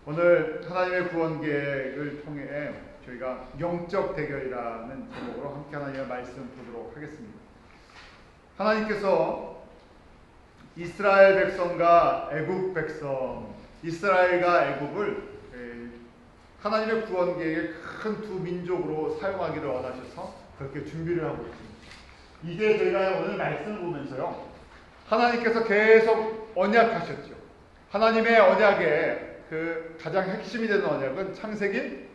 오늘 하나님의 구원 계획을 통해 저희가 영적 대결이라는 제목으로 함께 하나님의 말씀 보도록 하겠습니다. 하나님께서 이스라엘 백성과 애굽 백성, 이스라엘과 애굽을 하나님의 구원 계획의 큰 두 민족으로 사용하기를 원하셔서 그렇게 준비를 하고 있습니다. 이제 저희가 오늘 말씀을 보면서요, 하나님께서 계속 언약하셨죠. 하나님의 언약에 그 가장 핵심이 되는 언약은 창세기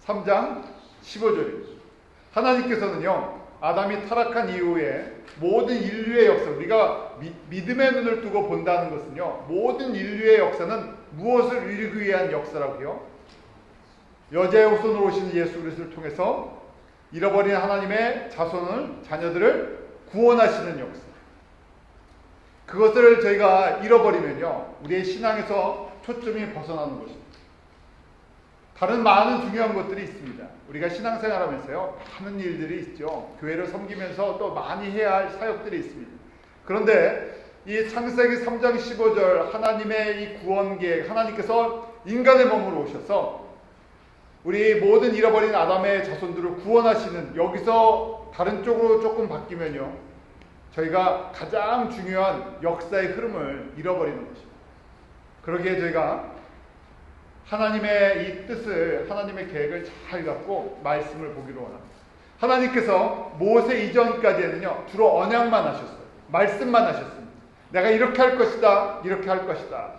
3장 15절입니다. 하나님께서는요, 아담이 타락한 이후에 모든 인류의 역사, 우리가 믿음의 눈을 뜨고 본다는 것은요, 모든 인류의 역사는 무엇을 이루기 위한 역사라고요? 여자의 후손으로 오신 예수 그리스도를 통해서 잃어버린 하나님의 자녀들을 구원하시는 역사. 그것을 저희가 잃어버리면요, 우리의 신앙에서 초점이 벗어나는 것입니다. 다른 많은 중요한 것들이 있습니다. 우리가 신앙생활하면서요, 하는 일들이 있죠. 교회를 섬기면서 또 많이 해야 할 사역들이 있습니다. 그런데 이 창세기 3장 15절 하나님의 이 구원 계획, 하나님께서 인간의 몸으로 오셔서 우리 모든 잃어버린 아담의 자손들을 구원하시는, 여기서 다른 쪽으로 조금 바뀌면요, 저희가 가장 중요한 역사의 흐름을 잃어버리는 것입니다. 그러기에 저희가 하나님의 이 뜻을, 하나님의 계획을 잘 갖고 말씀을 보기로 원합니다. 하나님께서 모세 이전까지는요, 주로 언약만 하셨어요. 말씀만 하셨습니다. 내가 이렇게 할 것이다, 이렇게 할 것이다.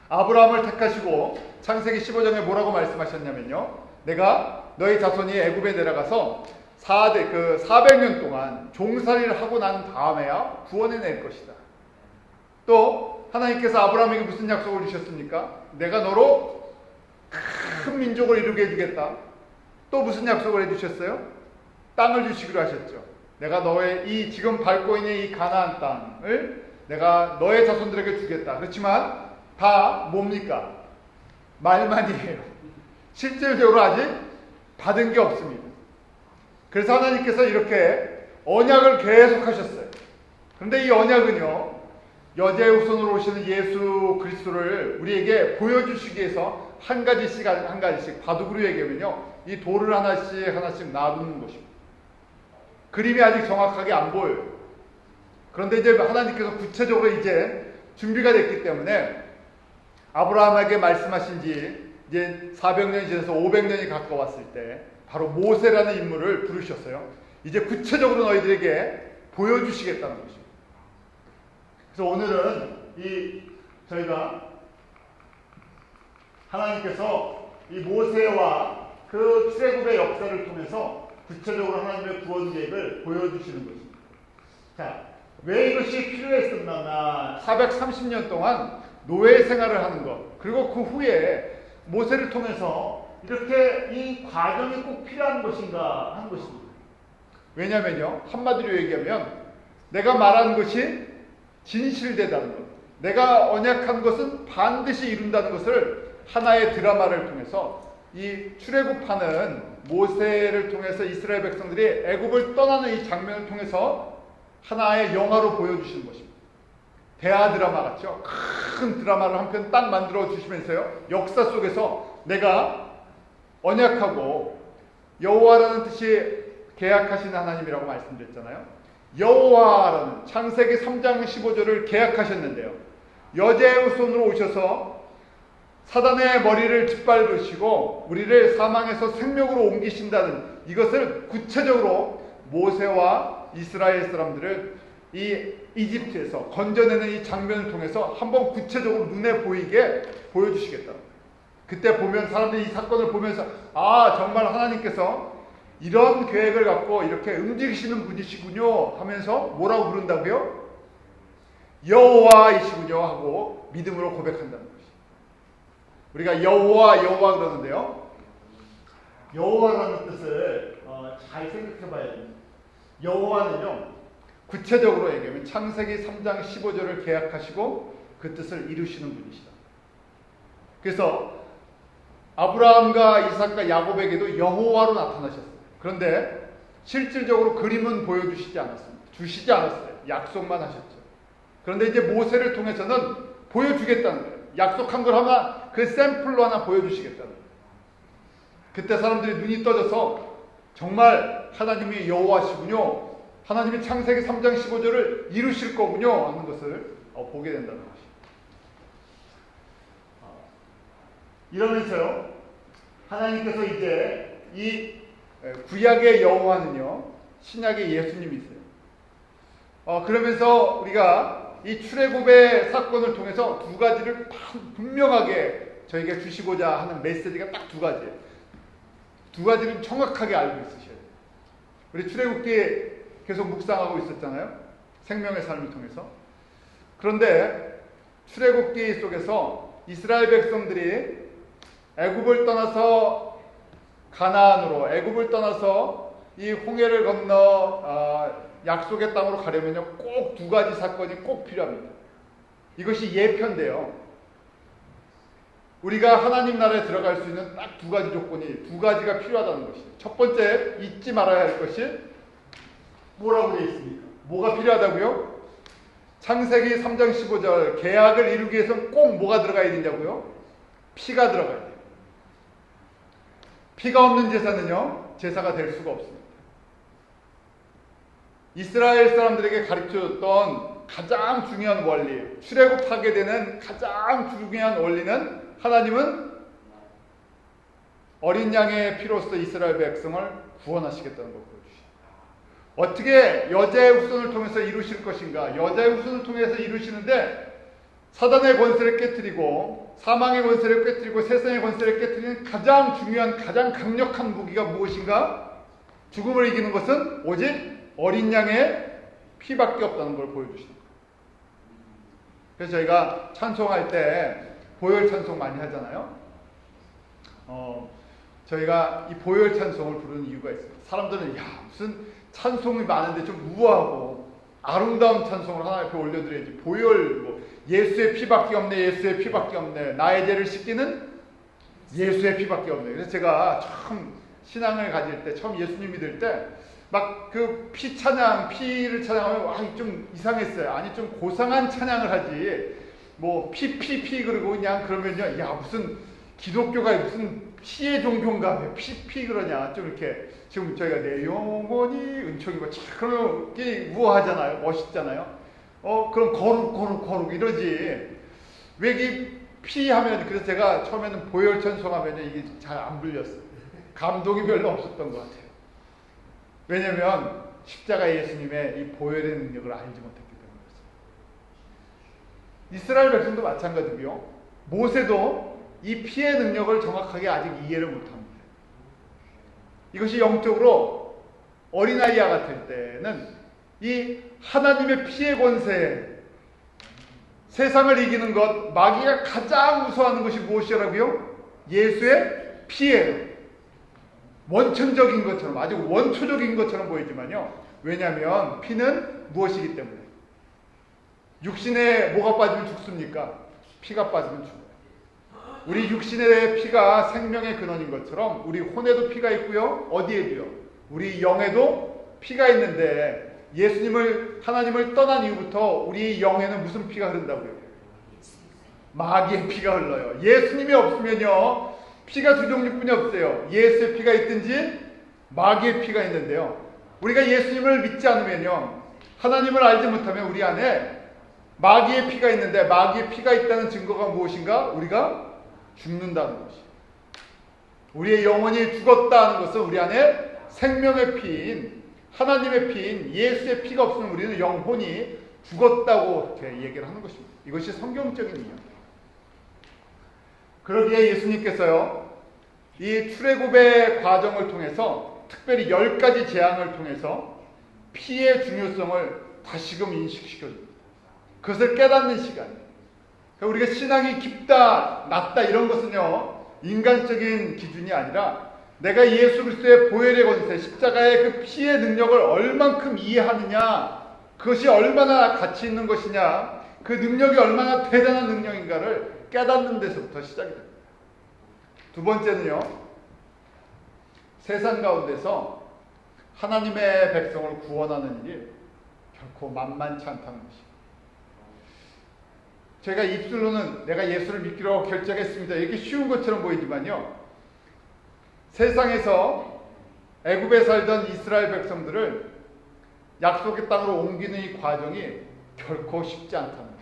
아브라함을 택하시고 창세기 15장에 뭐라고 말씀하셨냐면요, 내가 너희 자손이 애굽에 내려가서 400년 동안 종살이를 하고 난 다음에야 구원해낼 것이다. 또 하나님께서 아브라함에게 무슨 약속을 주셨습니까? 내가 너로 큰 민족을 이루게 해주겠다. 또 무슨 약속을 해주셨어요? 땅을 주시기로 하셨죠. 내가 너의 지금 밟고 있는 이 가나안 땅을 내가 너의 자손들에게 주겠다. 그렇지만 다 뭡니까? 말만이에요. 실질적으로 아직 받은 게 없습니다. 그래서 하나님께서 이렇게 언약을 계속 하셨어요. 그런데 이 언약은요, 여자의 후손으로 오시는 예수 그리스도를 우리에게 보여주시기 위해서 한 가지씩 바둑으로 얘기하면요, 이 돌을 하나씩 놔두는 것입니다. 그림이 아직 정확하게 안 보여요. 그런데 이제 하나님께서 구체적으로 이제 준비가 됐기 때문에 아브라함에게 말씀하신 지 이제 400년이 지나서 500년이 가까웠을 때 바로 모세라는 인물을 부르셨어요. 이제 구체적으로 너희들에게 보여주시겠다는 것입니다. 그래서 오늘은 저희가 하나님께서 이 모세와 그 출애굽의 역사를 통해서 구체적으로 하나님의 구원 계획을 보여주시는 것입니다. 자, 왜 이것이 필요했었나? 430년 동안 노예 생활을 하는 것, 그리고 그 후에 모세를 통해서 이렇게 이 과정이 꼭 필요한 것인가 하는 것입니다. 왜냐면요, 한마디로 얘기하면 내가 말한 것이 진실되다는 것, 내가 언약한 것은 반드시 이룬다는 것을 하나의 드라마를 통해서, 이 출애굽하는 모세를 통해서 이스라엘 백성들이 애굽을 떠나는 이 장면을 통해서 하나의 영화로 보여주시는 것입니다. 대하 드라마 같죠? 큰 드라마를 한 편 딱 만들어 주시면서요, 역사 속에서 내가 언약하고 여호와라는 뜻이 계약하시는 하나님이라고 말씀드렸잖아요. 여호와라는 창세기 3장 15절을 계약하셨는데요, 여자의 후손으로 오셔서 사단의 머리를 짓밟으시고 우리를 사망에서 생명으로 옮기신다는 이것을 구체적으로 모세와 이스라엘 사람들을 이 이집트에서 건져내는 이 장면을 통해서 한번 구체적으로 눈에 보이게 보여주시겠다. 그때 보면 사람들이 이 사건을 보면서 정말 하나님께서 이런 계획을 갖고 이렇게 움직이시는 분이시군요 하면서 뭐라고 부른다고요? 여호와이시군요 하고 믿음으로 고백한다는 것이. 우리가 여호와 그러는데요, 여호와라는 뜻을 잘 생각해 봐야 됩니다. 여호와는요, 구체적으로 얘기하면 창세기 3장 15절을 계약하시고 그 뜻을 이루시는 분이시다. 그래서 아브라함과 이삭과 야곱에게도 여호와로 나타나셨어요. 그런데 실질적으로 그림은 보여주시지 않았습니다. 주시지 않았어요. 약속만 하셨죠. 그런데 이제 모세를 통해서는 보여주겠다는 거예요. 약속한 걸 하면 그 샘플로 하나 보여주시겠다는 거예요. 그때 사람들이 눈이 떠져서 정말 하나님이 여호와시군요, 하나님이 창세기 3장 15절을 이루실 거군요 하는 것을 보게 된다는 것이죠. 이러면서요, 하나님께서 이제 이 구약의 여호와는요, 신약의 예수님이세요. 그러면서 우리가 이 출애굽의 사건을 통해서 두 가지를 분명하게 저에게 주시고자 하는 메시지가 딱 두 가지예요. 두 가지를 정확하게 알고 있으셔야 돼요. 우리 출애굽기에 계속 묵상하고 있었잖아요, 생명의 삶을 통해서. 그런데 출애굽기 속에서 이스라엘 백성들이 애굽을 떠나서 가나안으로, 애굽을 떠나서 이 홍해를 건너 약속의 땅으로 가려면요, 꼭 두 가지 사건이 꼭 필요합니다. 이것이 예표인데요, 우리가 하나님 나라에 들어갈 수 있는 딱 두 가지 조건이, 두 가지가 필요하다는 것이에요. 첫 번째, 잊지 말아야 할 것이 뭐라고 되어 있습니까? 뭐가 필요하다고요? 창세기 3장 15절, 계약을 이루기 위해서는 꼭 뭐가 들어가야 되냐고요? 피가 들어가야 돼요. 피가 없는 제사는요, 제사가 될 수가 없습니다. 이스라엘 사람들에게 가르쳐줬던 가장 중요한 원리, 출애굽하게 되는 가장 중요한 원리는, 하나님은 어린 양의 피로써 이스라엘 백성을 구원하시겠다는 걸 보여주십니다. 어떻게 여자의 후손을 통해서 이루실 것인가? 여자의 후손을 통해서 이루시는데 사단의 권세를 깨뜨리고 사망의 권세를 깨뜨리고 세상의 권세를 깨뜨리는 가장 중요한, 가장 강력한 무기가 무엇인가? 죽음을 이기는 것은 오직 어린 양의 피밖에 없다는 걸 보여주시는 거예요. 그래서 저희가 찬송할 때 보혈 찬송 많이 하잖아요. 저희가 이 보혈 찬송을 부르는 이유가 있어요. 사람들은 무슨 찬송이 많은데 좀 우아하고 아름다운 찬송을 하나 앞에 올려드려야지, 보혈, 예수의 피밖에 없네, 예수의 피밖에 없네, 나의 죄를 씻기는 예수의 피밖에 없네. 그래서 제가 처음 신앙을 가질 때, 처음 예수님 믿을 때 막 그 피 찬양, 피를 찬양하면 좀 이상했어요. 아니 좀 고상한 찬양을 하지, 뭐 피 그러고 그냥 그러면요, 무슨 기독교가 무슨 피의 종교인가, 왜 피 그러냐, 좀 이렇게. 지금 저희가 내 영혼이 은총이고 그러면 이게 우아하잖아요, 멋있잖아요. 그럼 거룩 이러지. 왜 이 피 하면, 그래서 제가 처음에는 보혈 찬송하면 이게 잘 안 불렸어요. 감동이 별로 없었던 것 같아요. 왜냐면 십자가 예수님의 이 보혈의 능력을 알지 못했기 때문이었어요. 이스라엘 백성도 마찬가지고요, 모세도 이 피의 능력을 정확하게 아직 이해를 못합니다. 이것이 영적으로 어린아이와 같을 때는 이 하나님의 피의 권세, 세상을 이기는 것, 마귀가 가장 무서워하는 것이 무엇이라고요? 예수의 피예요. 원천적인 것처럼, 아주 원초적인 것처럼 보이지만요, 왜냐하면 피는 무엇이기 때문에. 육신에 뭐가 빠지면 죽습니까? 피가 빠지면 죽어요. 우리 육신의 피가 생명의 근원인 것처럼 우리 혼에도 피가 있고요, 어디에도요, 우리 영에도 피가 있는데, 예수님을, 하나님을 떠난 이후부터 우리 영에는 무슨 피가 흐른다고요? 마귀의 피가 흘러요. 예수님이 없으면요, 피가 두 종류뿐이 없어요. 예수의 피가 있든지 마귀의 피가 있는데요, 우리가 예수님을 믿지 않으면요, 하나님을 알지 못하면 우리 안에 마귀의 피가 있는데, 마귀의 피가 있다는 증거가 무엇인가? 우리가 죽는다는 것이에요. 우리의 영혼이 죽었다는 것은 우리 안에 생명의 피인, 하나님의 피인 예수의 피가 없으면 우리는 영혼이 죽었다고 이렇게 얘기를 하는 것입니다. 이것이 성경적인 이야기입니다. 그러기에 예수님께서요, 이 출애굽의 과정을 통해서 특별히 10가지 재앙을 통해서 피의 중요성을 다시금 인식시켜줍니다. 그것을 깨닫는 시간이에요. 우리가 신앙이 깊다, 낮다 이런 것은요, 인간적인 기준이 아니라 내가 예수 그리스도의 보혈의 권세, 십자가의 그 피의 능력을 얼만큼 이해하느냐, 그것이 얼마나 가치 있는 것이냐, 그 능력이 얼마나 대단한 능력인가를 깨닫는 데서부터 시작이 됩니다. 두 번째는요, 세상 가운데서 하나님의 백성을 구원하는 일이 결코 만만치 않다는 것입니다. 저희가 입술로는 내가 예수를 믿기로 결정했습니다, 이렇게 쉬운 것처럼 보이지만요, 세상에서 애굽에 살던 이스라엘 백성들을 약속의 땅으로 옮기는 이 과정이 결코 쉽지 않다는 거예요.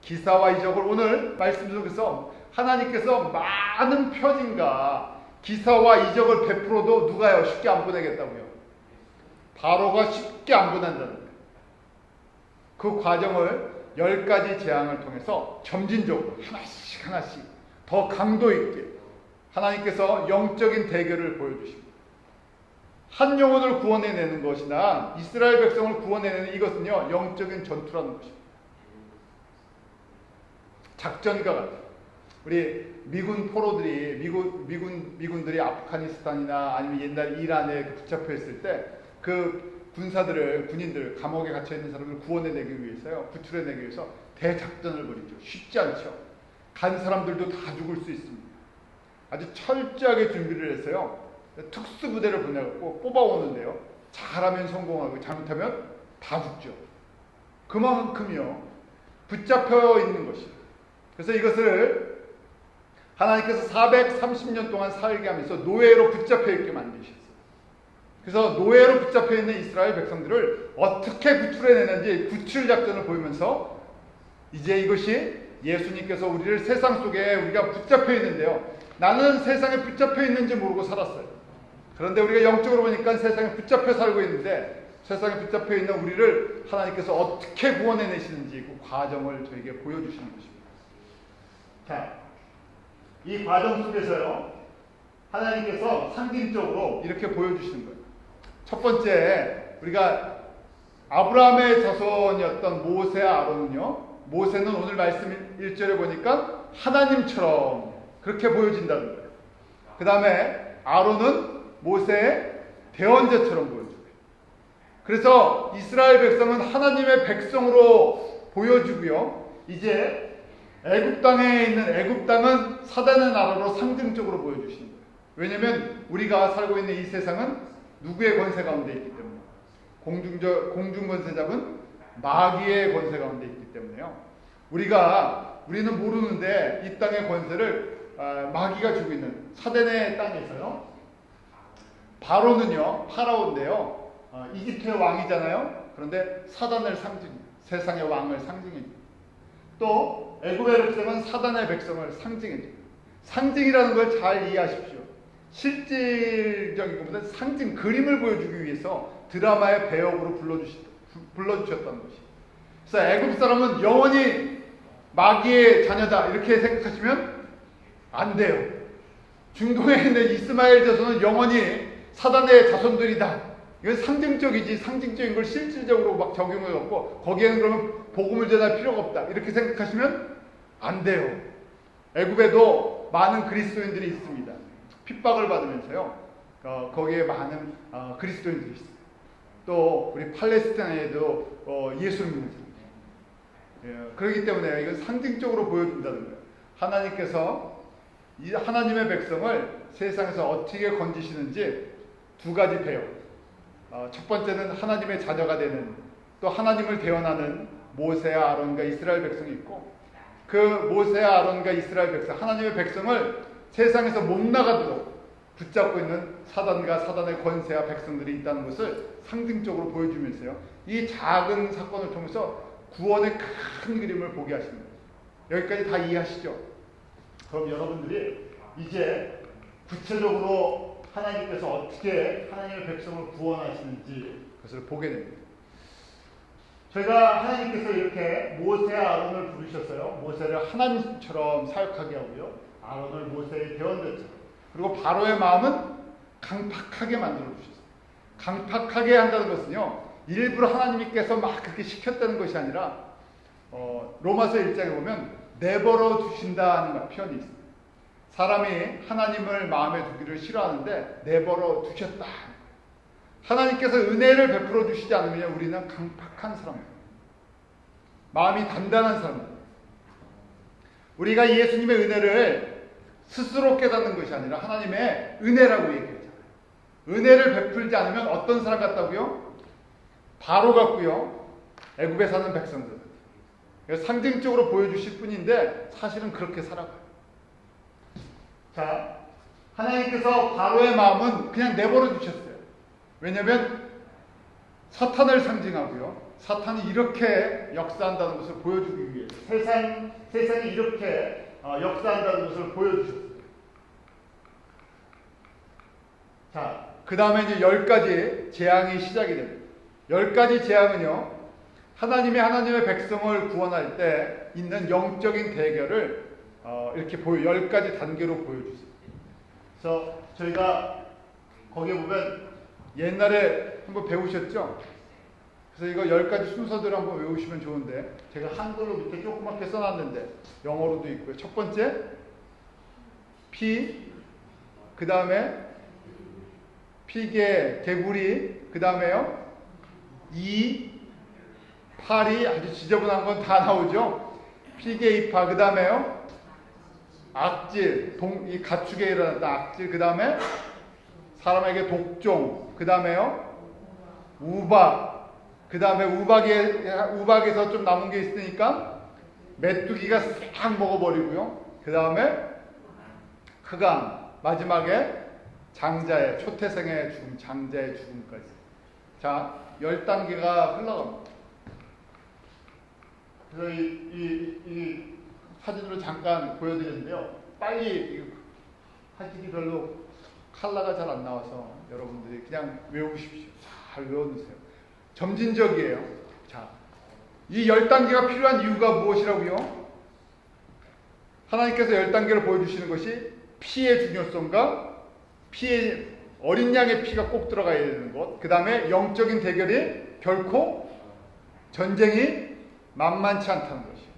기사와 이적을 오늘 말씀 속에서 하나님께서 많은 표징과 기사와 이적을 베풀어도 누가요? 쉽게 안 보내겠다고요? 바로가 쉽게 안 보낸다는 거예요. 그 과정을 10가지 재앙을 통해서 점진적으로 하나씩 하나씩 더 강도 있게 하나님께서 영적인 대결을 보여주십니다. 한 영혼을 구원해내는 것이나 이스라엘 백성을 구원해내는 이것은요, 영적인 전투라는 것입니다. 작전과 같아요. 우리 미군 포로들이 미군들이 아프가니스탄이나 아니면 옛날 이란에 붙잡혀 있을 때 그 군인들 감옥에 갇혀 있는 사람을 구원해내기 위해서요, 구출해내기 위해서 대작전을 벌이죠. 쉽지 않죠. 간 사람들도 다 죽을 수 있습니다. 아주 철저하게 준비를 했어요. 특수부대를 보내갖고 뽑아오는데요, 잘하면 성공하고 잘못하면 다 죽죠. 그만큼이요 붙잡혀 있는 것이에요. 그래서 이것을 하나님께서 430년 동안 살게 하면서 노예로 붙잡혀 있게 만드셨어요. 그래서 노예로 붙잡혀 있는 이스라엘 백성들을 어떻게 구출해내는지 구출 작전을 보이면서 이제 이것이 예수님께서 우리를 세상 속에 우리가 붙잡혀 있는데요, 나는 세상에 붙잡혀 있는지 모르고 살았어요. 그런데 우리가 영적으로 보니까 세상에 붙잡혀 살고 있는데, 세상에 붙잡혀 있는 우리를 하나님께서 어떻게 구원해내시는지 그 과정을 저에게 보여주시는 것입니다. 자, 이 과정 속에서요, 하나님께서 상징적으로 이렇게 보여주시는 거예요. 첫 번째, 우리가 아브라함의 자손이었던 모세, 아론은요, 모세는 오늘 말씀 1절에 보니까 하나님처럼 그렇게 보여진다는 거예요. 그 다음에 아론은 모세의 대언자처럼 보여줘요. 그래서 이스라엘 백성은 하나님의 백성으로 보여주고요, 이제 애굽 땅에 있는 애굽 땅은 사단의 나라로 상징적으로 보여주시는 거예요. 왜냐하면 우리가 살고 있는 이 세상은 누구의 권세 가운데 있기 때문에, 공중 권세 잡은 마귀의 권세 가운데 있기 때문에요, 우리는 모르는데 이 땅의 권세를 마귀가 쥐고 있는 사단의 땅에서요, 바로는요 파라오인데요, 이집트의 왕이잖아요. 그런데 사단을 상징해요. 세상의 왕을 상징해요. 또 애굽의 백성은 사단의 백성을 상징해요. 상징이라는 걸 잘 이해하십시오. 실질적인 것보다 상징, 그림을 보여주기 위해서 드라마의 배역으로 불러주셨다는 것이. 그래서 애굽 사람은 영원히 마귀의 자녀다 이렇게 생각하시면 안 돼요. 중동에 있는 이스마엘 자손은 영원히 사단의 자손들이다. 이건 상징적이지, 상징적인 걸 실질적으로 막 적용해 갖고 거기에는 그러면 복음을 전할 필요가 없다 이렇게 생각하시면 안 돼요. 애굽에도 많은 그리스도인들이 있습니다. 핍박을 받으면서요, 거기에 많은 그리스도인들이 있어요. 또 우리 팔레스타인에도 예수를 믿는 사람들. 그렇기 때문에 이건 상징적으로 보여준다는 거예요. 하나님께서 이 하나님의 백성을 세상에서 어떻게 건지시는지 두 가지 배역. 첫 번째는 하나님의 자녀가 되는, 또 하나님을 대언하는 모세와 아론과 이스라엘 백성이 있고, 그 모세와 아론과 이스라엘 백성, 하나님의 백성을 세상에서 못 나가도록 붙잡고 있는 사단과 사단의 권세와 백성들이 있다는 것을 상징적으로 보여주면서요, 이 작은 사건을 통해서 구원의 큰 그림을 보게 하십니다. 여기까지 다 이해하시죠? 그럼 여러분들이 이제 구체적으로 하나님께서 어떻게 하나님의 백성을 구원하시는지 그것을 보게 됩니다. 저희가 하나님께서 이렇게 모세와 아론을 부르셨어요. 모세를 하나님처럼 사역하게 하고요, 아론을 모세의 대언자처럼. 그리고 바로의 마음은 강팍하게 만들어 주셨어요. 강팍하게 한다는 것은요, 일부러 하나님께서 막 그렇게 시켰다는 것이 아니라 로마서 1장에 보면 내버려 두신다는 표현이 있습니다. 사람이 하나님을 마음에 두기를 싫어하는데 내버려 두셨다. 하나님께서 은혜를 베풀어 주시지 않으면 우리는 강팍한 사람입니다. 마음이 단단한 사람입니다. 우리가 예수님의 은혜를 스스로 깨닫는 것이 아니라 하나님의 은혜라고 얘기하잖아요. 은혜를 베풀지 않으면 어떤 사람 같다고요? 바로 같고요, 애굽에 사는 백성들. 상징적으로 보여주실 뿐인데 사실은 그렇게 살아가요. 자, 하나님께서 바로의 마음은 그냥 내버려 두셨어요. 왜냐하면 사탄을 상징하고요. 사탄이 이렇게 역사한다는 것을 보여주기 위해서 세상이 이렇게 역사한다는 것을 보여주셨어요. 자, 그 다음에 이제 10가지 재앙이 시작이 됩니다. 10가지 재앙은요, 하나님의 백성을 구원할 때 있는 영적인 대결을 이렇게 10가지 단계로 보여주세요. 그래서 저희가 거기에 보면 옛날에 한번 배우셨죠? 그래서 이거 10가지 순서대로 한번 외우시면 좋은데, 제가 한글로 밑에 조그맣게 써놨는데 영어로도 있고요. 첫 번째 피, 그 다음에 피개, 개구리, 그 다음에요 팔이 아주 지저분한 건 다 나오죠. 피개, 이파, 그 다음에요 악질, 이 가축에 일어났던 악질, 그 다음에 사람에게 독종, 그 다음에요 우박, 그 다음에 우박에서 좀 남은 게 있으니까 메뚜기가 싹 먹어버리고요. 그 다음에 흑암, 마지막에 장자의, 초태생의 죽음, 장자의 죽음까지. 자, 10단계가 흘러갑니다. 그래서 이 사진으로 잠깐 보여드렸는데요. 빨리 하시기 별로 컬러가 잘 안 나와서 여러분들이 그냥 외우십시오. 잘 외워두세요. 점진적이에요. 자, 이 10단계가 필요한 이유가 무엇이라고요? 하나님께서 10단계를 보여주시는 것이 피의 중요성과 어린 양의 피가 꼭 들어가야 되는 것, 그 다음에 영적인 대결이 결코 전쟁이 만만치 않다는 것이에요.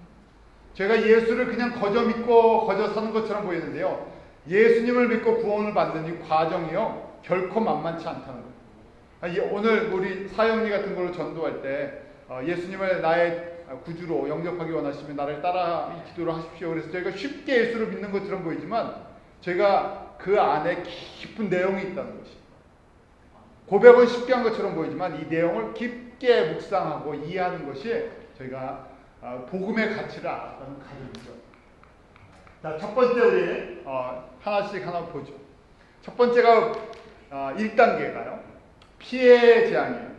제가 예수를 그냥 거저 믿고 거저 사는 것처럼 보이는데요, 예수님을 믿고 구원을 받는 이 과정이요 결코 만만치 않다는 거예요. 오늘 우리 사형리 같은 걸로 전도할 때 예수님을 나의 구주로 영접하기 원하시면 나를 따라 기도를 하십시오. 그래서 저희가 쉽게 예수를 믿는 것처럼 보이지만 제가 그 안에 깊은 내용이 있다는 것이, 고백은 쉽게 한 것처럼 보이지만 이 내용을 깊게 묵상하고 이해하는 것이 저희가 복음의 가치를 알았다는 가정이죠. 자, 첫 번째 우리 하나씩 하나 보죠. 첫 번째가 1단계가요. 피의 재앙이에요.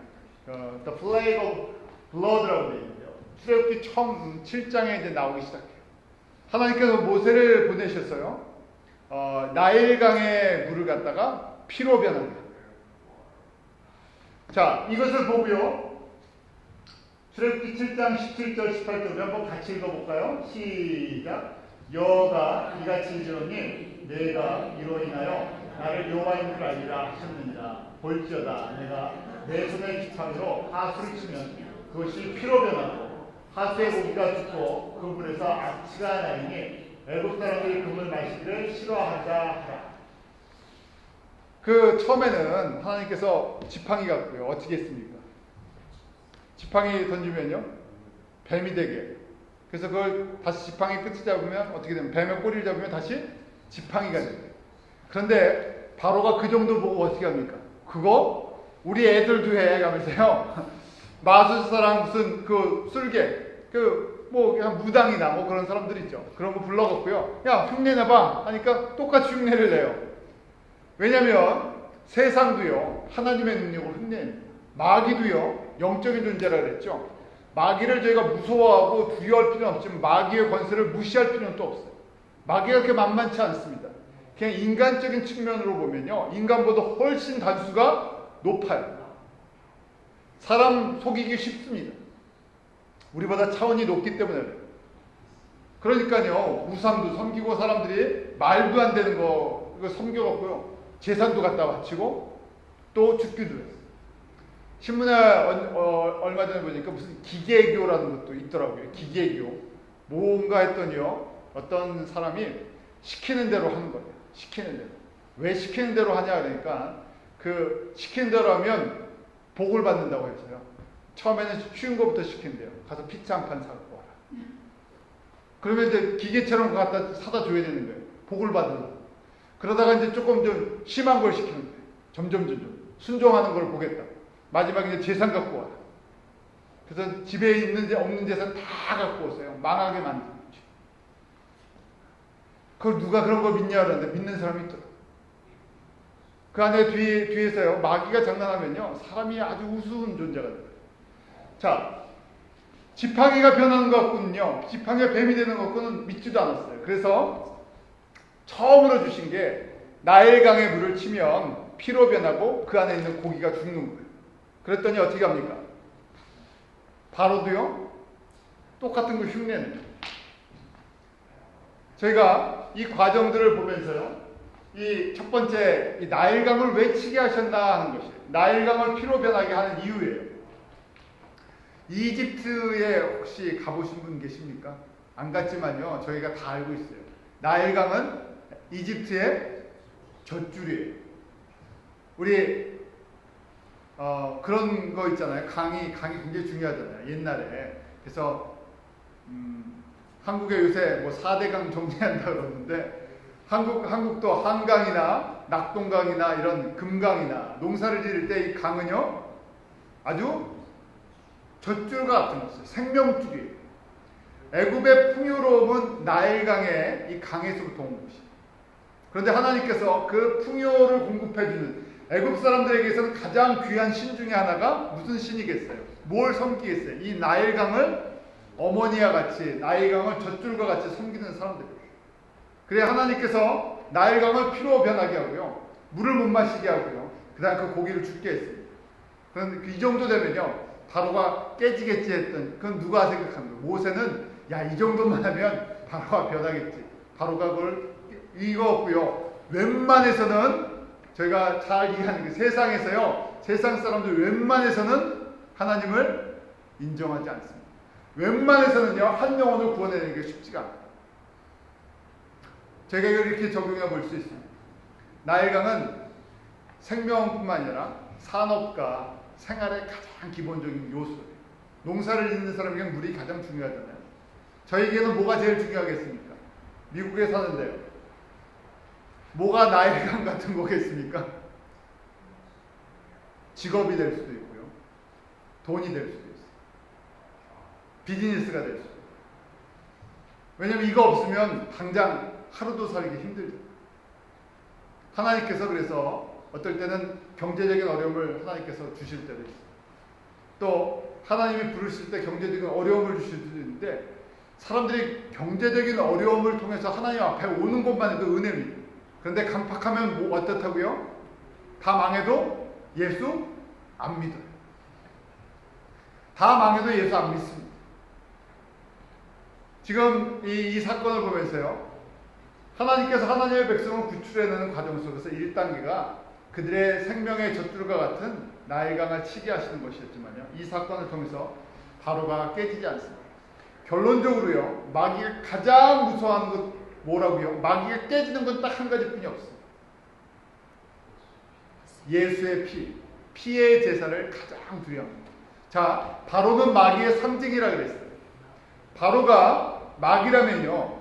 The plague of blood라고 되어 있는데요. 출애굽기 처음 7장에 이제 나오기 시작해요. 하나님께서 모세를 보내셨어요. 나일강의 물을 갖다가 피로 변하게 합니다. 자, 이것을 보고요. 출애굽기 7장 17절 18절 한번 같이 읽어볼까요? 시작. 여호와가 이같이 이르노니 내가 이로 인하여 나를 여호와인 줄 알리라 하셨느니라. 볼지어다 내가 내 손의 지팡이로 하수를 치면 그것이 피로 변하고 하수의 고기가 죽고 그 물에서 악취가 나이니 애굽 사람들이 그 물 마시기를 싫어하자 하라. 그 처음에는 하나님께서 지팡이 갖고요 어떻게 했습니까? 지팡이 던지면요 뱀이 되게, 그래서 그걸 다시 지팡이 끝을 잡으면 어떻게 되면 뱀의 꼬리를 잡으면 다시 지팡이가 돼요. 그런데 바로가 그 정도 보고 어떻게 합니까? 그거 우리 애들도 해 가면서요 마술사랑 무슨 그 술개 뭐 그냥 무당이나 뭐 그런 사람들 있죠. 그런 거 불러갖고요, 야 흉내 내봐 하니까 똑같이 흉내를 내요. 왜냐면 세상도요 하나님의 능력을 흉내냅니다. 마귀도요 영적인 존재라 그랬죠. 마귀를 저희가 무서워하고 두려워할 필요는 없지만 마귀의 권세를 무시할 필요는 또 없어요. 마귀가 그렇게 만만치 않습니다. 그냥 인간적인 측면으로 보면요 인간보다 훨씬 단수가 높아요. 사람 속이기 쉽습니다. 우리보다 차원이 높기 때문에 그래요. 그러니까요 우상도 섬기고 사람들이 말도 안 되는 거 이거 섬겨갖고요 재산도 갖다 바치고 또 죽기도 해요. 신문에 얼마 전에 보니까 무슨 기계교라는 것도 있더라고요. 기계교 뭔가 했더니요 어떤 사람이 시키는 대로 하는 거예요. 시키는 대로. 왜 시키는 대로 하냐 그러니까 그 시키는 대로 하면 복을 받는다고 했어요. 처음에는 쉬운 것부터 시킨대요. 가서 피자 한 판 사갖고 와라. 그러면 이제 기계처럼 갖다 사다 줘야 되는 거예요. 복을 받으려고. 그러다가 이제 조금 좀 심한 걸 시키는 거예요. 점점 순종하는 걸 보겠다. 마지막에 이제 재산 갖고 와라. 그래서 집에 있는 없는 재산 다 갖고 오세요. 망하게 만든 거죠. 그걸 누가 그런 거 믿냐 그러는데 믿는 사람이 있더라. 그 안에 뒤에서요, 마귀가 장난하면요, 사람이 아주 우스운 존재가 돼요. 자, 지팡이가 변하는 것 같고는요, 지팡이가 뱀이 되는 것 같고는 믿지도 않았어요. 그래서 처음으로 주신 게 나일강의 물을 치면 피로 변하고 그 안에 있는 고기가 죽는 거예요. 그랬더니 어떻게 합니까? 바로도요, 똑같은 걸 흉내내요. 저희가 이 과정들을 보면서요, 이 첫 번째, 이 나일강을 왜 치게 하셨나 하는 것이에요. 나일강을 피로 변하게 하는 이유예요. 이집트에 혹시 가보신 분 계십니까? 안 갔지만요, 저희가 다 알고 있어요. 나일강은 이집트의 젖줄이에요. 우리 그런 거 있잖아요. 강이 굉장히 중요하잖아요. 옛날에. 그래서 한국에 요새 뭐 4대강 정리한다 그러는데 한국도 한강이나 낙동강이나 이런 금강이나 농사를 지을 때 이 강은요, 아주 젖줄 같은 것이에요. 생명줄이에요. 애굽의 풍요로움은 나일강의 이 강에서부터 온 것이에요. 그런데 하나님께서 그 풍요를 공급해주는 애굽 사람들에게서는 가장 귀한 신 중에 하나가 무슨 신이겠어요? 뭘 섬기겠어요? 이 나일강을 어머니와 같이, 나일강을 젖줄과 같이 섬기는 사람들이에요. 그래 하나님께서 나일강을 피로 변하게 하고요, 물을 못 마시게 하고요, 그 다음 그 고기를 죽게 했습니다. 그런데 이 정도 되면요, 바로가 깨지겠지 했던, 그건 누가 생각한 거예요? 모세는 야, 이 정도만 하면 바로가 변하겠지. 바로가 그걸 읽었고요. 웬만해서는 저희가 잘 이해하는 게 세상에서요, 세상 사람들 웬만해서는 하나님을 인정하지 않습니다. 웬만해서는요, 한 영혼을 구원해내는 게 쉽지가 않아요. 저희가 이걸 이렇게 적용해 볼 수 있습니다. 나일강은 생명뿐만 아니라 산업과 생활의 가장 기본적인 요소예요. 농사를 짓는 사람에게 물이 가장 중요하잖아요. 저에게는 뭐가 제일 중요하겠습니까? 미국에 사는데요, 뭐가 나일강 같은 거겠습니까? 직업이 될 수도 있고요, 돈이 될 수도 있어요. 비즈니스가 될 수도 있어요. 왜냐면 이거 없으면 당장 하루도 살기 힘들죠. 하나님께서 그래서 어떨 때는 경제적인 어려움을 하나님께서 주실 때도 있어요. 또 하나님이 부르실 때 경제적인 어려움을 주실 수도 있는데, 사람들이 경제적인 어려움을 통해서 하나님 앞에 오는 것만 해도 은혜입니다. 그런데 강팍하면 뭐 어떻다고요? 다 망해도 예수 안 믿어요. 다 망해도 예수 안 믿습니다. 지금 이 사건을 보면서요, 하나님께서 하나님의 백성을 구출해내는 과정 속에서 1단계가 그들의 생명의 젖줄과 같은 나일강을 치게 하시는 것이었지만요, 이 사건을 통해서 바로가 깨지지 않습니다. 결론적으로요, 마귀가 가장 무서워하는 것 뭐라고요? 마귀가 깨지는 건 딱 한 가지뿐이 없습니다. 예수의 피의 제사를 가장 두려워합니다. 자, 바로는 마귀의 상징이라 그랬어요. 바로가 마귀라면요,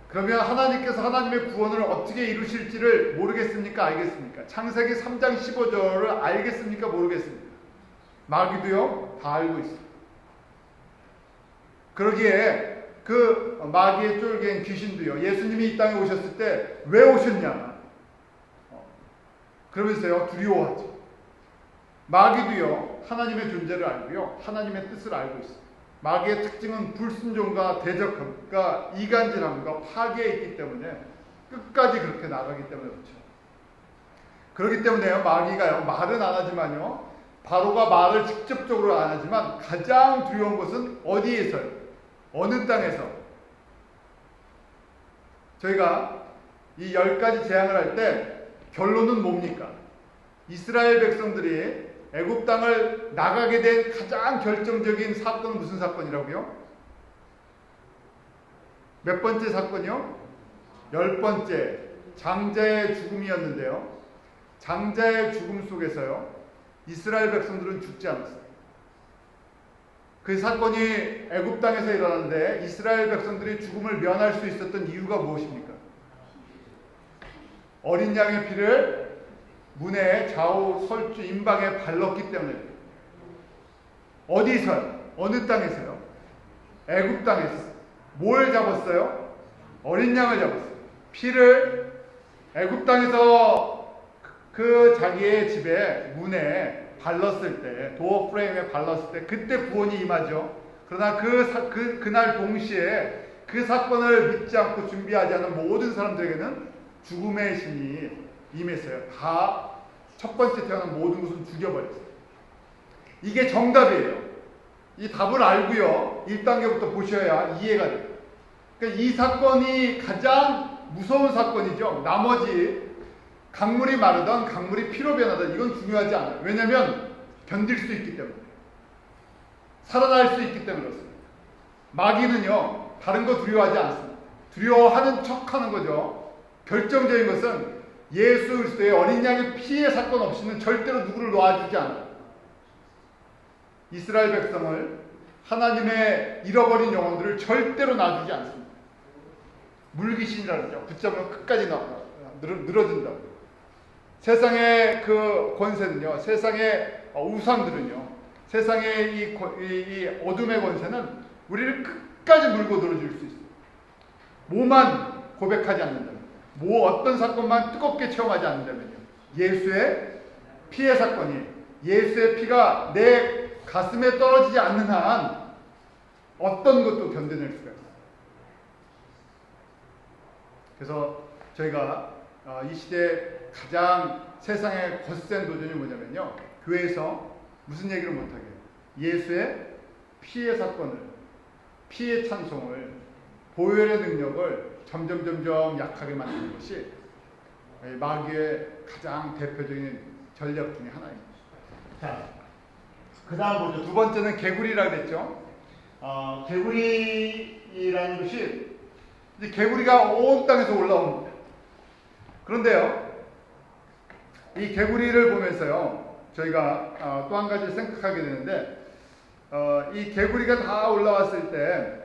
그러면 하나님께서 하나님의 구원을 어떻게 이루실지를 모르겠습니까? 알겠습니까? 창세기 3장 15절을 알겠습니까? 모르겠습니까? 마귀도요, 다 알고 있습니다. 그러기에 그 마귀의 쫄개인 귀신도요, 예수님이 이 땅에 오셨을 때 왜 오셨냐? 그러면서요, 두려워하죠. 마귀도요, 하나님의 존재를 알고요, 하나님의 뜻을 알고 있습니다. 마귀의 특징은 불순종과 대적함과 이간질함과 파괴에 있기 때문에 끝까지 그렇게 나가기 때문에 그렇죠. 그렇기 때문에요, 마귀가요, 말은 안 하지만요, 바로가 말을 직접적으로 안 하지만 가장 두려운 것은 어디에서요? 어느 땅에서? 저희가 이 10가지 재앙을 할 때 결론은 뭡니까? 이스라엘 백성들이 애굽 땅을 나가게 된 가장 결정적인 사건은 무슨 사건이라고요? 몇 번째 사건이요? 10번째, 장자의 죽음이었는데요, 장자의 죽음 속에서요, 이스라엘 백성들은 죽지 않았어요. 그 사건이 애굽 땅에서 일어났는데 이스라엘 백성들이 죽음을 면할 수 있었던 이유가 무엇입니까? 어린 양의 피를 문의 좌우 설주 임방에 발랐기 때문에. 어디서요? 어느 땅에서요? 애굽 땅에서. 뭘 잡았어요? 어린 양을 잡았어요. 피를 애굽 땅에서 그 자기의 집에 문에 발랐을 때, 도어 프레임에 발랐을 때 그때 구원이 임하죠. 그러나 그날 동시에 그 사건을 믿지 않고 준비하지 않은 모든 사람들에게는 죽음의 신이 임했어요. 다 첫 번째 태어난 모든 것은 죽여버렸어요. 이게 정답이에요. 이 답을 알고요. 1단계부터 보셔야 이해가 돼요. 그러니까 이 사건이 가장 무서운 사건이죠. 나머지 강물이 마르던 강물이 피로 변하던 이건 중요하지 않아요. 왜냐하면 견딜 수 있기 때문에. 살아날 수 있기 때문에 그렇습니다. 마귀는요. 다른 거 두려워하지 않습니다. 두려워하는 척하는 거죠. 결정적인 것은 예수 그리스도의 어린 양의 피해 사건 없이는 절대로 누구를 놓아주지 않아요. 이스라엘 백성을 하나님의 잃어버린 영혼들을 절대로 놔주지 않습니다. 물귀신이라 그러죠. 붙잡으면 끝까지 늘어진다고. 세상의 그 권세는요. 세상의 우상들은요. 세상의 이 어둠의 권세는 우리를 끝까지 물고 들어줄 수 있어요. 뭐만 고백하지 않는다면, 어떤 사건만 뜨겁게 체험하지 않는다면요. 예수의 피해 사건이, 예수의 피가 내 가슴에 떨어지지 않는 한 어떤 것도 견뎌낼 수가 있어요. 그래서 저희가 이 시대에 가장 세상의 거센 도전이 뭐냐면요. 교회에서 무슨 얘기를 못하게 해요. 예수의 피해 사건을, 피해 찬송을, 보혈의 능력을 점점 약하게 만드는 것이 마귀의 가장 대표적인 전략 중에 하나입니다. 자, 그 다음 보죠. 두 번째는 개구리라고 그랬죠. 개구리라는 것이 이제 개구리가 온 땅에서 올라옵니다. 그런데요, 이 개구리를 보면서요, 저희가 또 한 가지 생각하게 되는데, 이 개구리가 다 올라왔을 때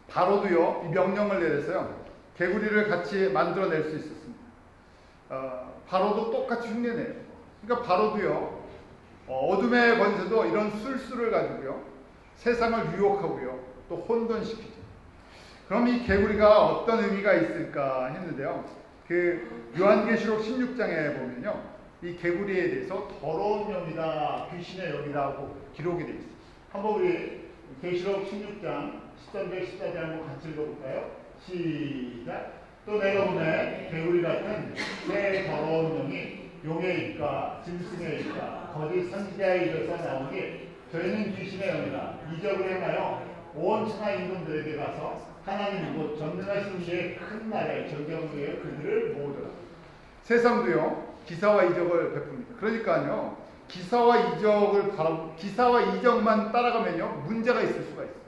바로도요, 이 명령을 내려서요, 개구리를 같이 만들어낼 수 있었습니다. 바로도 똑같이 흉내내요. 그러니까 바로도요, 어둠의 권세도 이런 술수를 가지고요, 세상을 유혹하고요, 또 혼돈시키죠. 그럼 이 개구리가 어떤 의미가 있을까 했는데요, 그 요한계시록 16장에 보면요, 이 개구리에 대해서 더러운 영이다, 귀신의 영이라고 기록이 되어 있어요. 한번 우리 계시록 16장 13절 14절 한번 같이 읽어볼까요? 시작. 또 내가 보매 개구리 같은 새 더러운 영이 용의 입과 짐승의 입과 거짓 선지자의 입에서 나오니 저희는 귀신의 영이다. 이적을 행하여 온 천하 임금들에게 가서 하나님 곧 전능하신 이의 큰 날에 정경으로 그들을 모으더라. 세상도요 기사와 이적을 베풉니다. 그러니까요 기사와 이적만 따라가면요 문제가 있을 수가 있어요.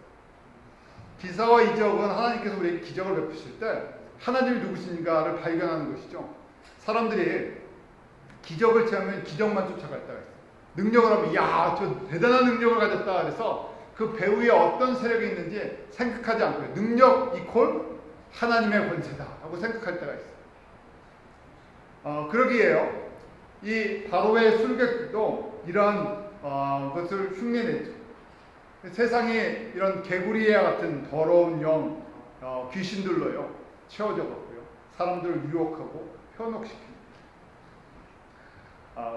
기사와 이적은 하나님께서 우리에게 기적을 베푸실 때 하나님이 누구신가를 발견하는 것이죠. 사람들이 기적을 체하면 기적만 쫓아갈 때가 있어요. 능력을 하면 야, 저 대단한 능력을 가졌다 그래서 그 배후에 어떤 세력이 있는지 생각하지 않고요. 능력 이퀄 하나님의 권세다 하고 생각할 때가 있어요. 그러기에요. 이 바로의 술객들도 이런 것을 흉내냈죠. 세상이 이런 개구리와 같은 더러운 영, 귀신들로요 채워져 갖고요. 사람들을 유혹하고 현혹시킵니다.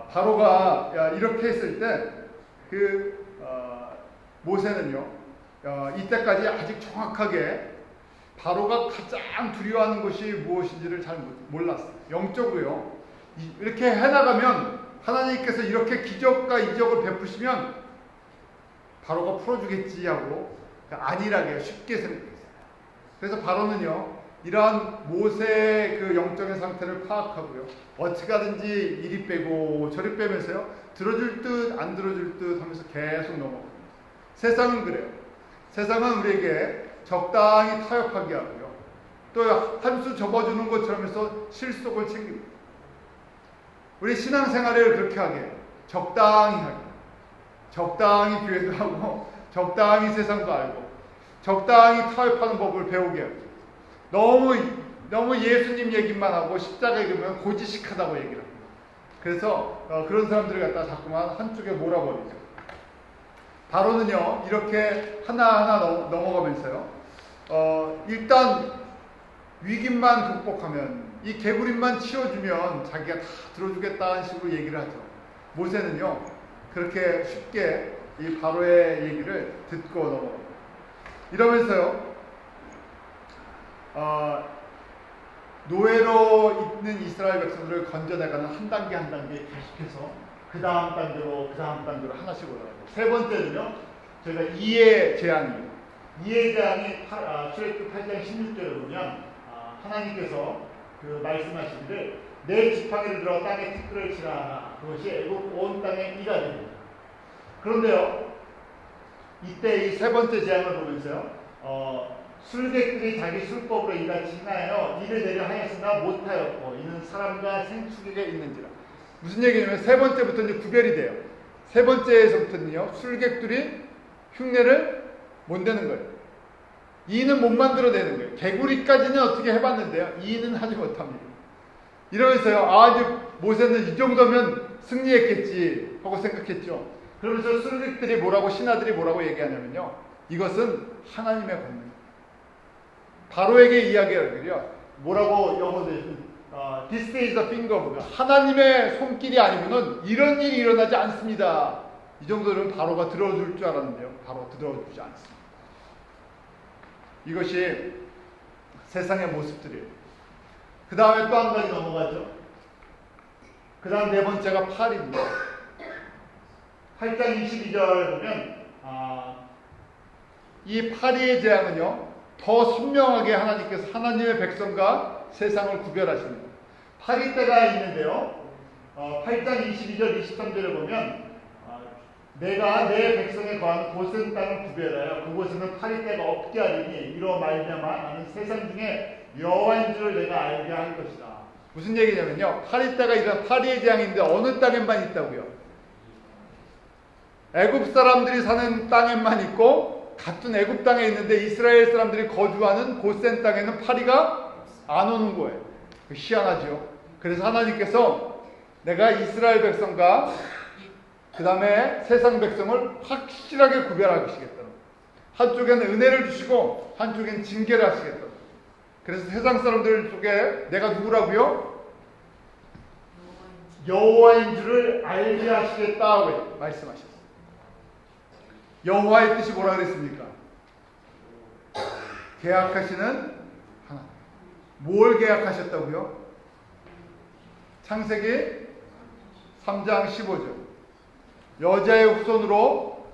바로가 이렇게 했을 때 모세는요 이때까지 아직 정확하게 바로가 가장 두려워하는 것이 무엇인지를 잘 몰랐어요. 영적으로요 이렇게 해나가면 하나님께서 이렇게 기적과 이적을 베푸시면 바로가 풀어주겠지 하고 안일하게 쉽게 생각했어요. 그래서 바로는요 이러한 모세의 그 영적인 상태를 파악하고요 어떻게 하든지 이리 빼고 저리 빼면서요 들어줄 듯 안 들어줄 듯 하면서 계속 넘어갑니다. 세상은 그래요. 세상은 우리에게 적당히 타협하게 하고요 또 한 수 접어주는 것처럼 해서 실속을 챙깁니다. 우리 신앙생활을 그렇게 하게 해요. 적당히 하게, 적당히 교회도 하고 적당히 세상도 알고 적당히 타협하는 법을 배우게 해요. 너무 예수님 얘기만 하고 십자가 얘기하면 고지식하다고 얘기를 합니다. 그래서 그런 사람들을 갖다 자꾸만 한쪽에 몰아버리죠. 바로는요, 이렇게 하나하나 넘어가면서요, 일단 위기만 극복하면, 이 개구리만 치워주면 자기가 다 들어주겠다는 식으로 얘기를 하죠. 모세는요, 그렇게 쉽게 이 바로의 얘기를 듣고 넘어갑니다. 이러면서요, 노예로 있는 이스라엘 백성들을 건져내가는 한 단계 한 단계 계속해서 그 다음 단계로 하나씩 올라가죠. 세 번째는요, 저희가 이해 재앙이에요. 이해 재앙이 출애굽기 8장 16절을 보면 하나님께서 그 말씀하시기를 내 지팡이를 들어 땅에 티끌을 치라 하라. 그것이 애굽 온 땅에 이가 됩니다. 그런데요, 이때 이 세 번째 재앙을 보면서요, 술객들이 자기 술법으로 이같이 행하여 이를 내려 하였으나 못하였고 이는 사람과 생축에게 있는지라. 무슨 얘기냐면 세 번째부터 이제 구별이 돼요. 세 번째에서부터는요, 술객들이 흉내를 못 내는 거예요. 이는 못 만들어내는 거예요. 개구리까지는 어떻게 해봤는데요, 이는 하지 못합니다. 이러면서요, 이제 모세는 이 정도면 승리했겠지 하고 생각했죠. 그러면서 술객들이 뭐라고, 신하들이 뭐라고 얘기하냐면요, 이것은 하나님의 권능. 바로에게 이야기하기를요, 뭐라고 영어로 This is the finger of God. 하나님의 손길이 아니면은 이런 일이 일어나지 않습니다. 이 정도는 바로가 들어줄 줄 알았는데요, 바로 들어주지 않습니다. 이것이 세상의 모습들이에요. 그 다음에 또 한 가지 넘어가죠. 그 다음 네 번째가 팔입니다. 8장 22절 보면 이 파리의 재앙은요, 더 선명하게 하나님께서 하나님의 백성과 세상을 구별하십니다. 파리 때가 있는데요, 8장 22절 23절을 보면 내가 내 백성에 거한 고센 땅을 구별하여 그곳에는 파리 때가 없게 하리니 이로 말미암아 나는 세상 중에 여호와인 줄을 내가 알게 할 것이다. 무슨 얘기냐면요, 파리 때가 이런 파리의 재앙인데 어느 땅에만 있다고요? 애굽 사람들이 사는 땅에만 있고, 같은 애굽 땅에 있는데 이스라엘 사람들이 거주하는 고센 땅에는 파리가 안 오는 거예요. 희한하죠. 그래서 하나님께서 내가 이스라엘 백성과 그 다음에 세상 백성을 확실하게 구별하시겠다. 한쪽에는 은혜를 주시고 한쪽에는 징계를 하시겠다. 그래서 세상 사람들 속에 내가 누구라고요? 여호와인 줄을 알게 하시겠다고 말씀하셨어요. 여호와의 뜻이 뭐라 그랬습니까? 계약하시는 하나님. 뭘 계약하셨다고요? 창세기 3장 15절. 여자의 후손으로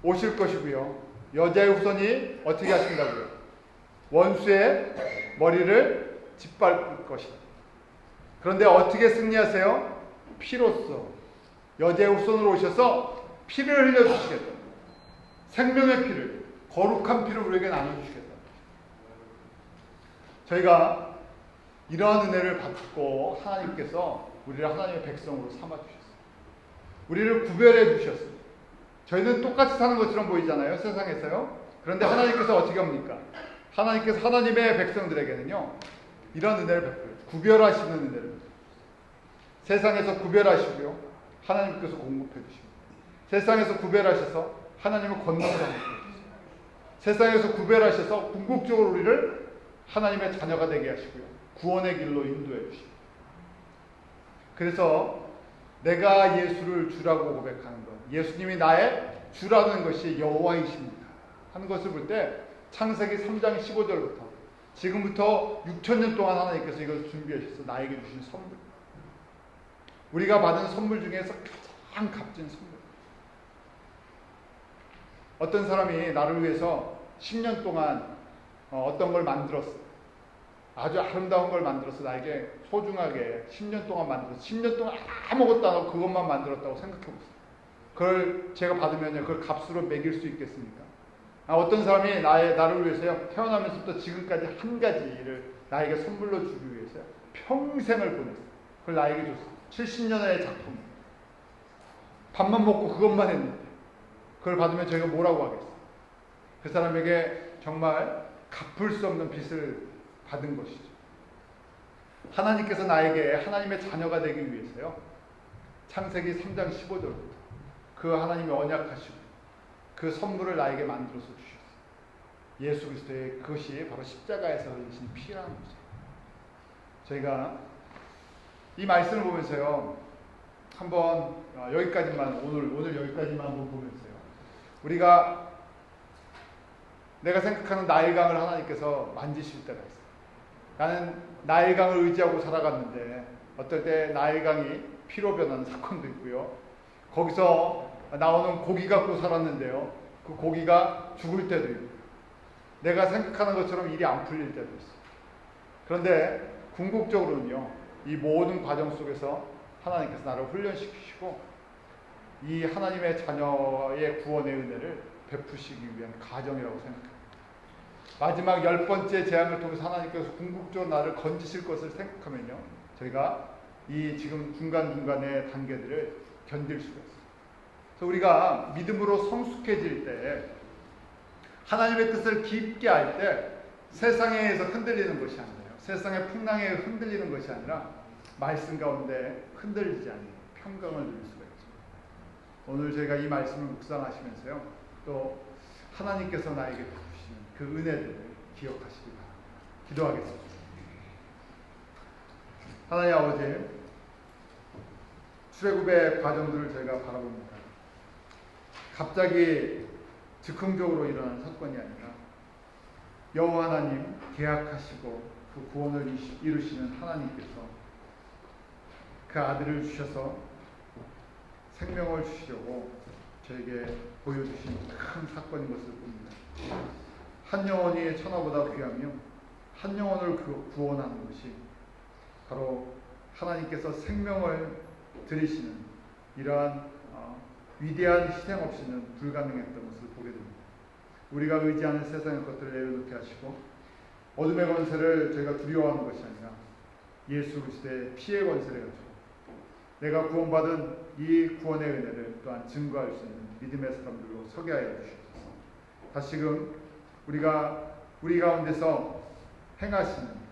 오실 것이고요. 여자의 후손이 어떻게 하신다고요? 원수의 머리를 짓밟을 것이다. 그런데 어떻게 승리하세요? 피로써. 여자의 후손으로 오셔서 피를 흘려주시겠다. 생명의 피를, 거룩한 피를 우리에게 나눠주시겠다. 저희가 이러한 은혜를 받고 하나님께서 우리를 하나님의 백성으로 삼아주셨어요. 우리를 구별해 주셨어요. 저희는 똑같이 사는 것처럼 보이잖아요, 세상에서요. 그런데 하나님께서 어떻게 합니까? 하나님께서 하나님의 백성들에게는요, 이런 은혜를 베풀어요. 구별하시는 은혜를 베풀어요. 세상에서 구별하시고요, 하나님께서 공급해 주시고, 세상에서 구별하셔서 하나님의 권능을 공급해 주세요. 세상에서 구별하셔서 궁극적으로 우리를 하나님의 자녀가 되게 하시고요, 구원의 길로 인도해 주시고. 그래서 내가 예수를 주라고 고백하는 것, 예수님이 나의 주라는 것이 여호와이십니다 하는 것을 볼 때 창세기 3장 15절부터 지금부터 6,000년 동안 하나님께서 이것을 준비하셔서 나에게 주신 선물, 우리가 받은 선물 중에서 가장 값진 선물. 어떤 사람이 나를 위해서 10년 동안 어떤 걸 만들었어. 아주 아름다운 걸 만들어서 나에게 소중하게 10년 동안 만들었어. 10년 동안 아무것도 안 하고 그것만 만들었다고 생각해보세요. 그걸 제가 받으면요, 그걸 값으로 매길 수 있겠습니까? 어떤 사람이 나를 위해서요, 태어나면서부터 지금까지 한 가지를 나에게 선물로 주기 위해서요, 평생을 보냈어요. 그걸 나에게 줬어요. 70년의 작품. 밥만 먹고 그것만 했는데 그걸 받으면 저희가 뭐라고 하겠어요? 그 사람에게 정말 갚을 수 없는 빚을 받은 것이죠. 하나님께서 나에게 하나님의 자녀가 되기 위해서요, 창세기 3장 15절부터 그 하나님이 언약하시고 그 선물을 나에게 만들어서 주셨어요. 예수 그리스도의 그것이 바로 십자가에서 흘리신 피라는 거죠. 저희가 이 말씀을 보면서요, 한번 여기까지만 오늘 여기까지만 한번 보면서요, 우리가 내가 생각하는 나일강을 하나님께서 만지실 때가 있어요. 나는 나일강을 의지하고 살아갔는데 어떨 때 나일강이 피로 변하는 사건도 있고요. 거기서 나오는 고기 갖고 살았는데요, 그 고기가 죽을 때도 있고, 내가 생각하는 것처럼 일이 안 풀릴 때도 있어요. 그런데 궁극적으로는요, 이 모든 과정 속에서 하나님께서 나를 훈련시키시고 이 하나님의 자녀의 구원의 은혜를 베푸시기 위한 과정이라고 생각합니다. 마지막 10번째 재앙을 통해서 하나님께서 궁극적으로 나를 건지실 것을 생각하면요, 저희가 이 지금 중간중간의 단계들을 견딜 수가 있어요. 그래서 우리가 믿음으로 성숙해질 때, 하나님의 뜻을 깊게 알 때, 세상에서 흔들리는 것이 아니에요. 세상의 풍랑에 흔들리는 것이 아니라 말씀 가운데 흔들리지 않는 평강을 누릴 수가 있죠. 오늘 저희가 이 말씀을 묵상하시면서요, 또 하나님께서 나에게 베푸시는 그 은혜들을 기억하시기 바랍니다. 기도하겠습니다. 하나님 아버지, 출애굽의 과정들을 저희가 바라봅니다. 갑자기 즉흥적으로 일어난 사건이 아니라 여호와 하나님 계약하시고 그 구원을 이루시는 하나님께서 그 아들을 주셔서 생명을 주시려고 저에게 보여주신 큰 사건인 것을 봅니다. 한 영혼이 천하보다 귀하며 한 영혼을 구원하는 것이 바로 하나님께서 생명을 드리시는 이러한 위대한 희생 없이는 불가능했던 것을 보게 됩니다. 우리가 의지하는 세상의 것들을 내려놓게 하시고 어둠의 권세를 저희가 두려워하는 것이 아니라 예수 그리스도의 피의 권세를 가지고 내가 구원받은 이 구원의 은혜를 또한 증거할 수 있는 믿음의 사람들로 서게 하여 주시옵소서. 다시금 우리 가운데서 행하시는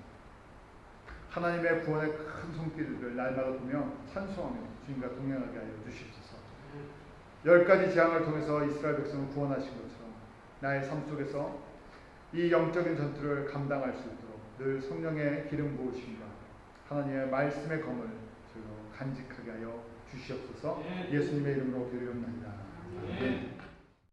하나님의 구원의 큰 손길을 날마다 보며 찬송하며 주님과 동행하게 하여 주시옵소서. 10가지 재앙을 통해서 이스라엘 백성을 구원하신 것처럼 나의 삶 속에서 이 영적인 전투를 감당할 수 있도록 늘 성령의 기름 부으심과 하나님의 말씀의 검을 저희로 간직하게 하여 주시옵소서. 예수님의 이름으로 기도합니다.